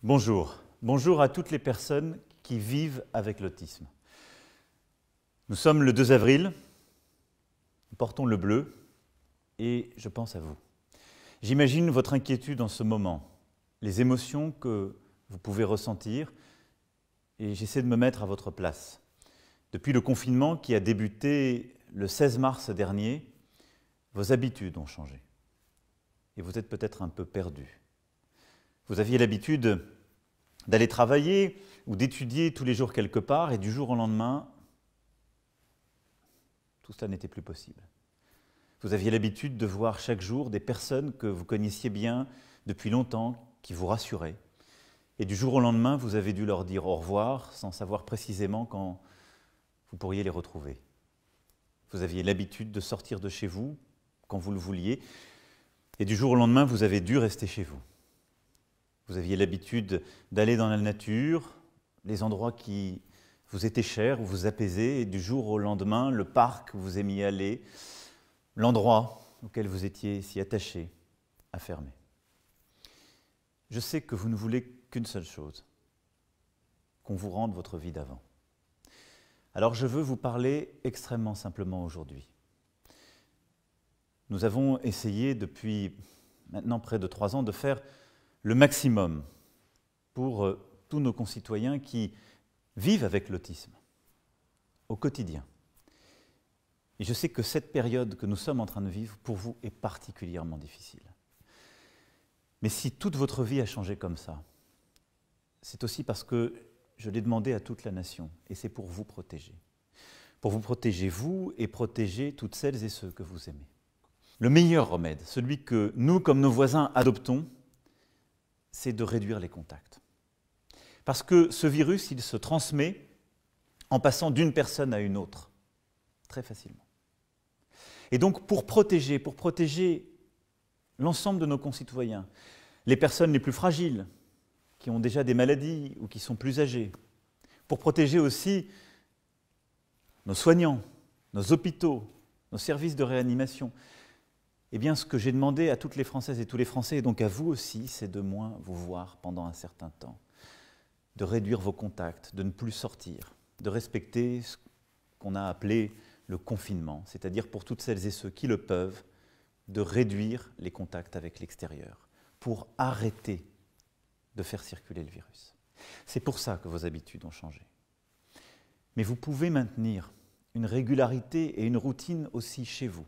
Bonjour. Bonjour à toutes les personnes qui vivent avec l'autisme. Nous sommes le 2 avril, nous portons le bleu et je pense à vous. J'imagine votre inquiétude en ce moment, les émotions que vous pouvez ressentir et j'essaie de me mettre à votre place. Depuis le confinement qui a débuté le 16 mars dernier, vos habitudes ont changé et vous êtes peut-être un peu perdu. Vous aviez l'habitude d'aller travailler ou d'étudier tous les jours quelque part et du jour au lendemain, tout cela n'était plus possible. Vous aviez l'habitude de voir chaque jour des personnes que vous connaissiez bien depuis longtemps, qui vous rassuraient. Et du jour au lendemain, vous avez dû leur dire au revoir sans savoir précisément quand vous pourriez les retrouver. Vous aviez l'habitude de sortir de chez vous quand vous le vouliez et du jour au lendemain, vous avez dû rester chez vous. Vous aviez l'habitude d'aller dans la nature, les endroits qui vous étaient chers, où vous apaisez, et du jour au lendemain, le parc où vous aimiez aller, l'endroit auquel vous étiez si attaché, a fermé. Je sais que vous ne voulez qu'une seule chose, qu'on vous rende votre vie d'avant. Alors je veux vous parler extrêmement simplement aujourd'hui. Nous avons essayé depuis maintenant près de 3 ans de faire le maximum pour tous nos concitoyens qui vivent avec l'autisme au quotidien. Et je sais que cette période que nous sommes en train de vivre, pour vous, est particulièrement difficile. Mais si toute votre vie a changé comme ça, c'est aussi parce que je l'ai demandé à toute la nation, et c'est pour vous protéger. Pour vous protéger, vous, et protéger toutes celles et ceux que vous aimez. Le meilleur remède, celui que nous, comme nos voisins, adoptons, c'est de réduire les contacts. Parce que ce virus, il se transmet en passant d'une personne à une autre, très facilement. Et donc, pour protéger l'ensemble de nos concitoyens, les personnes les plus fragiles, qui ont déjà des maladies ou qui sont plus âgées, pour protéger aussi nos soignants, nos hôpitaux, nos services de réanimation, eh bien, ce que j'ai demandé à toutes les Françaises et tous les Français, et donc à vous aussi, c'est de moins vous voir pendant un certain temps, de réduire vos contacts, de ne plus sortir, de respecter ce qu'on a appelé le confinement, c'est-à-dire pour toutes celles et ceux qui le peuvent, de réduire les contacts avec l'extérieur, pour arrêter de faire circuler le virus. C'est pour ça que vos habitudes ont changé. Mais vous pouvez maintenir une régularité et une routine aussi chez vous.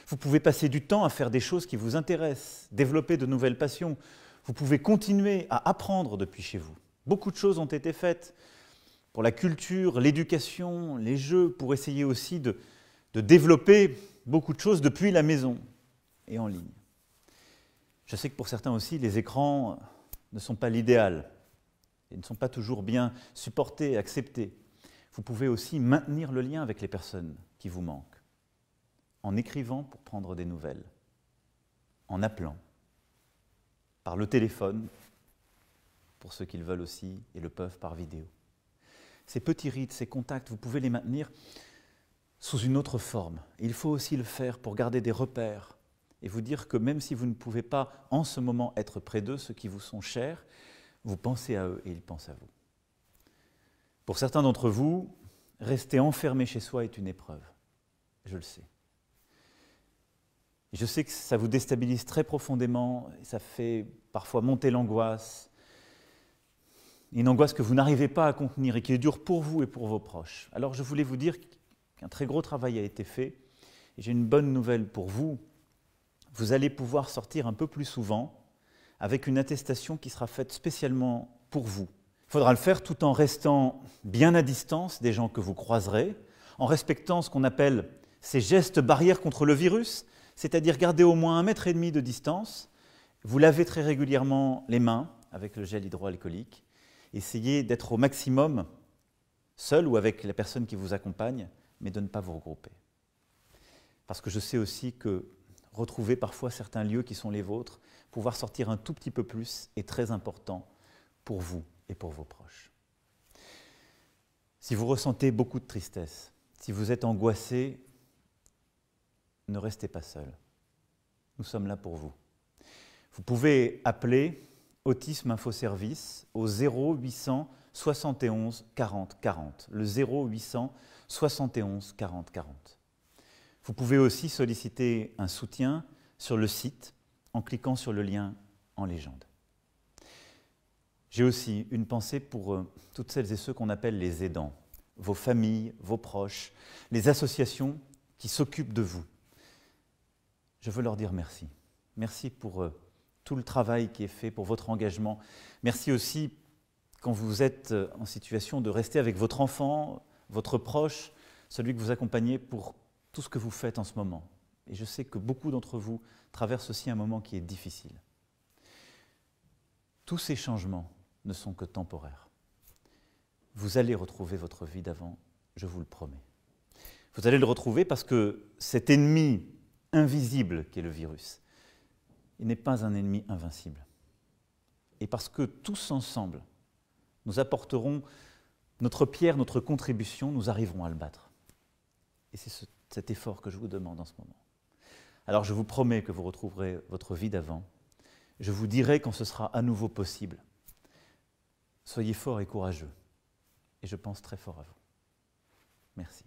Vous pouvez passer du temps à faire des choses qui vous intéressent, développer de nouvelles passions. Vous pouvez continuer à apprendre depuis chez vous. Beaucoup de choses ont été faites pour la culture, l'éducation, les jeux, pour essayer aussi de développer beaucoup de choses depuis la maison et en ligne. Je sais que pour certains aussi, les écrans ne sont pas l'idéal et ne sont pas toujours bien supportés, acceptés. Vous pouvez aussi maintenir le lien avec les personnes qui vous manquent, en écrivant pour prendre des nouvelles, en appelant, par le téléphone, pour ceux qui le veulent aussi et le peuvent par vidéo. Ces petits rites, ces contacts, vous pouvez les maintenir sous une autre forme. Il faut aussi le faire pour garder des repères et vous dire que même si vous ne pouvez pas en ce moment être près d'eux, ceux qui vous sont chers, vous pensez à eux et ils pensent à vous. Pour certains d'entre vous, rester enfermé chez soi est une épreuve, je le sais. Je sais que ça vous déstabilise très profondément, et ça fait parfois monter l'angoisse, une angoisse que vous n'arrivez pas à contenir et qui est dure pour vous et pour vos proches. Alors je voulais vous dire qu'un très gros travail a été fait, et j'ai une bonne nouvelle pour vous. Vous allez pouvoir sortir un peu plus souvent avec une attestation qui sera faite spécialement pour vous. Il faudra le faire tout en restant bien à distance des gens que vous croiserez, en respectant ce qu'on appelle ces gestes barrières contre le virus, c'est-à-dire garder au moins 1,5 m de distance, vous lavez très régulièrement les mains avec le gel hydroalcoolique, essayez d'être au maximum seul ou avec la personne qui vous accompagne, mais de ne pas vous regrouper. Parce que je sais aussi que retrouver parfois certains lieux qui sont les vôtres, pouvoir sortir un tout petit peu plus est très important pour vous et pour vos proches. Si vous ressentez beaucoup de tristesse, si vous êtes angoissé, ne restez pas seul. Nous sommes là pour vous. Vous pouvez appeler Autisme Info Service au 0800 71 40 40. Le 0800 71 40 40. Vous pouvez aussi solliciter un soutien sur le site en cliquant sur le lien en légende. J'ai aussi une pensée pour toutes celles et ceux qu'on appelle les aidants, vos familles, vos proches, les associations qui s'occupent de vous. Je veux leur dire merci. Merci pour tout le travail qui est fait, pour votre engagement. Merci aussi quand vous êtes en situation de rester avec votre enfant, votre proche, celui que vous accompagnez pour tout ce que vous faites en ce moment. Et je sais que beaucoup d'entre vous traversent aussi un moment qui est difficile. Tous ces changements ne sont que temporaires. Vous allez retrouver votre vie d'avant, je vous le promets. Vous allez le retrouver parce que cet ennemi invisible qu'est le virus, il n'est pas un ennemi invincible. Et parce que tous ensemble, nous apporterons notre pierre, notre contribution, nous arriverons à le battre. Et c'est cet effort que je vous demande en ce moment. Alors je vous promets que vous retrouverez votre vie d'avant. Je vous dirai quand ce sera à nouveau possible. Soyez forts et courageux. Et je pense très fort à vous. Merci.